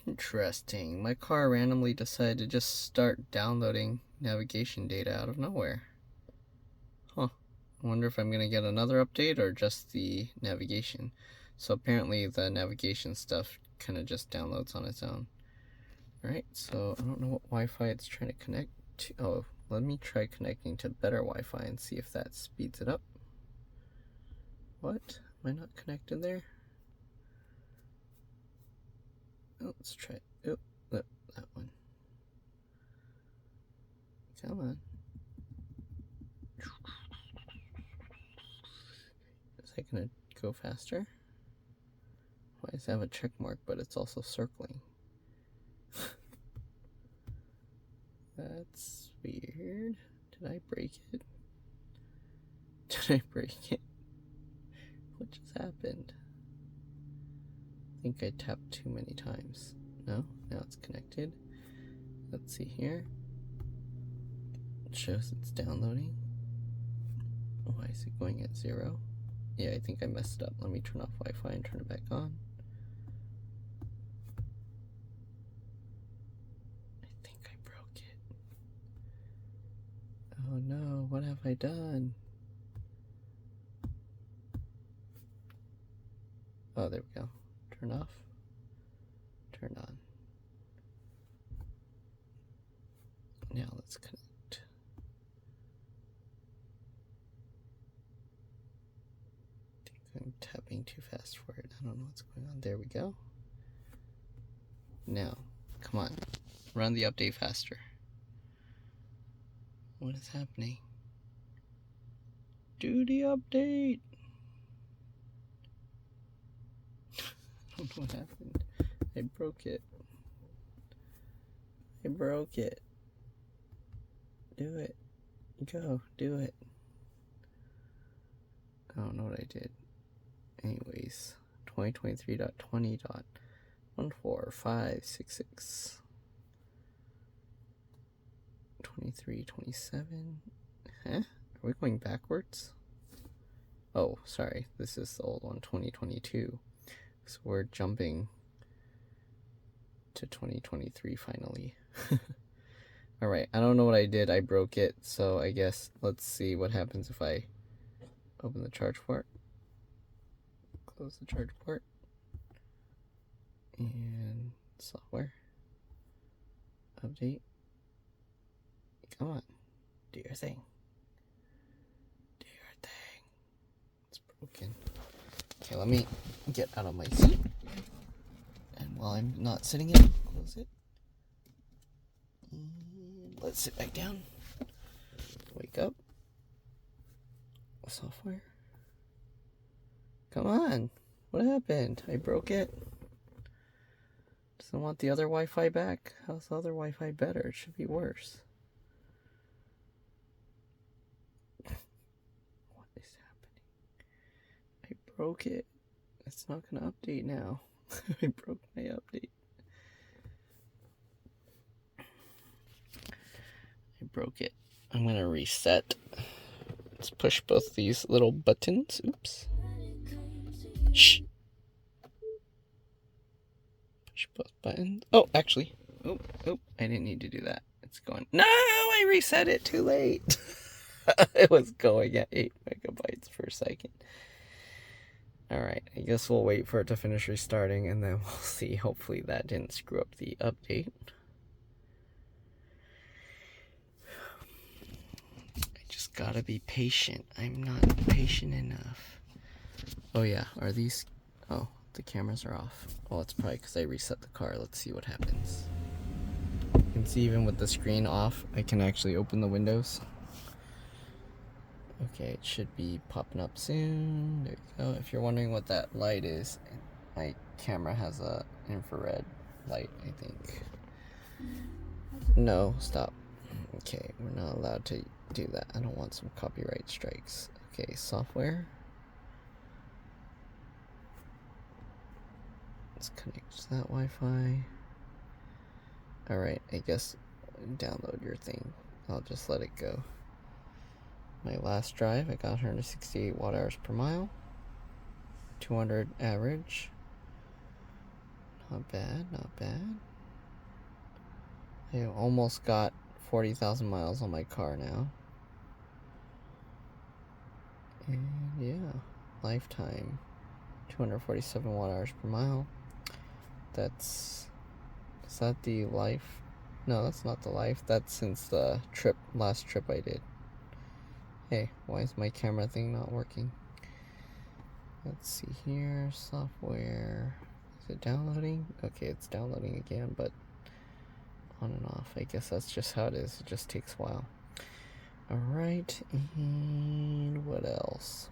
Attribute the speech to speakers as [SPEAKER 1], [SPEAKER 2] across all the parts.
[SPEAKER 1] Interesting. My car randomly decided to just start downloading navigation data out of nowhere. Huh. I wonder if I'm going to get another update or just the navigation. So apparently the navigation stuff kind of just downloads on its own. Alright, so I don't know what Wi-Fi it's trying to connect to. Oh, let me try connecting to better Wi-Fi and see if that speeds it up. What? Am I not connected there? Oh, let's try it. Oh, that one. Come on. Is that gonna go faster? Why does it have a check mark, but it's also circling? That's weird. Did I break it? Did I break it? What just happened? I think I tapped too many times. No? Now it's connected. Let's see here. It shows it's downloading. Why is it going at 0? Yeah, I think I messed up. Let me turn off Wi-Fi and turn it back on. I think I broke it. Oh no, what have I done? Oh, there we go. Turn off. Turn on. Now let's connect. I think I'm tapping too fast for it. I don't know what's going on. There we go. Now, come on. Run the update faster. What is happening? Do the update! I don't know what happened. I broke it. I broke it. Do it. Go. Do it. I don't know what I did. Anyways, 2023.20.14566. 2327. Huh? Are we going backwards? Oh, sorry. This is the old one, 2022. So we're jumping to 2023 finally. Alright, I don't know what I did. I broke it, so I guess let's see what happens if I open the charge port. Close the charge port. And software. Update. Come on. Do your thing. Do your thing. It's broken. Okay, let me get out of my seat. And while I'm not sitting in it, close it. And let's sit back down. Wake up. Software. Come on. What happened? I broke it. Doesn't want the other Wi-Fi back. How's the other Wi-Fi better? It should be worse. What is happening? I broke it. It's not going to update now. I broke my update. I broke it. I'm going to reset. Let's push both these little buttons. Oops. Shh. Push both buttons. Oh, actually. Oh, I didn't need to do that. It's going. No, I reset it too late. It was going at 8 megabytes per second. Alright, I guess we'll wait for it to finish restarting and then we'll see. Hopefully that didn't screw up the update. I just gotta be patient. I'm not patient enough. Oh yeah, are these... Oh, the cameras are off. Well, it's probably because I reset the car. Let's see what happens. You can see even with the screen off, I can actually open the windows. Okay, it should be popping up soon. There you go. If you're wondering what that light is, my camera has a infrared light, I think. No, stop. Okay, we're not allowed to do that. I don't want some copyright strikes. Okay, software. Let's connect to that Wi-Fi. Alright, I guess download your thing. I'll just let it go. My last drive, I got 168 watt hours per mile, 200 average, Not bad, not bad. I almost got 40,000 miles on my car now. And yeah, lifetime 247 watt hours per mile. Is that the life? No, that's not the life. That's since the last trip I did. Hey, why is my camera thing not working? Let's see here, software. Is it downloading? Okay, it's downloading again, but on and off. I guess that's just how it is. It just takes a while. Alright, and what else?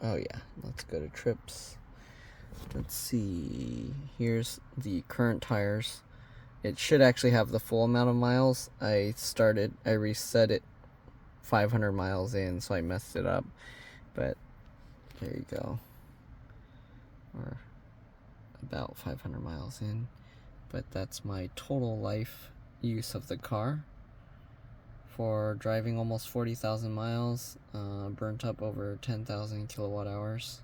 [SPEAKER 1] Oh yeah, let's go to trips. Let's see. Here's the current tires. It should actually have the full amount of miles. I reset it 500 miles in, so I messed it up. But there you go. Or about 500 miles in. But that's my total life use of the car. For driving almost 40,000 miles, burnt up over 10,000 kilowatt hours,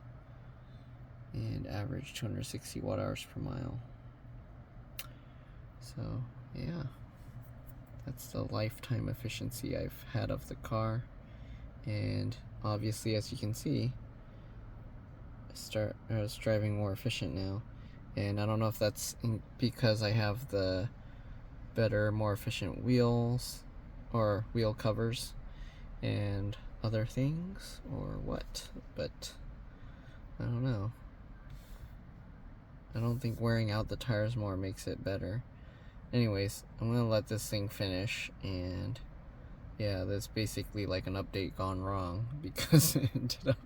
[SPEAKER 1] and average 260 watt hours per mile. So yeah, that's the lifetime efficiency I've had of the car. And obviously, as you can see, it's driving more efficient now. And I don't know if that's because I have the better, more efficient wheels or wheel covers and other things or what, but I don't know. I don't think wearing out the tires more makes it better. Anyways, I'm gonna let this thing finish, and yeah, that's basically like an update gone wrong, because it ended up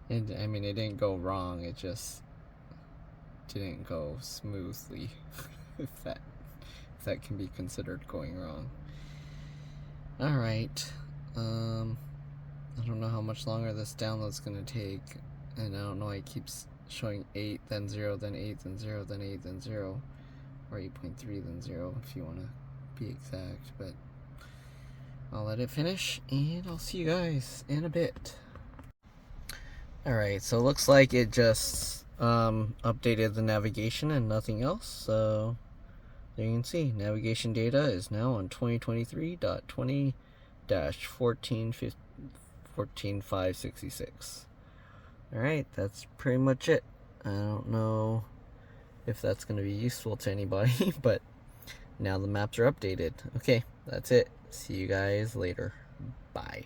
[SPEAKER 1] and I mean, it didn't go wrong, it just didn't go smoothly. if that can be considered going wrong. Alright, I don't know how much longer this download's gonna take, and I don't know, it keeps showing 8, then 0, then 8, then 0, then 8, then 0, or 8.3, then 0, if you want to be exact, but I'll let it finish, and I'll see you guys in a bit. Alright, so it looks like it just updated the navigation and nothing else, so there you can see, navigation data is now on 2023.20-14566. Alright, that's pretty much it. I don't know if that's going to be useful to anybody, but now the maps are updated. Okay, that's it. See you guys later. Bye.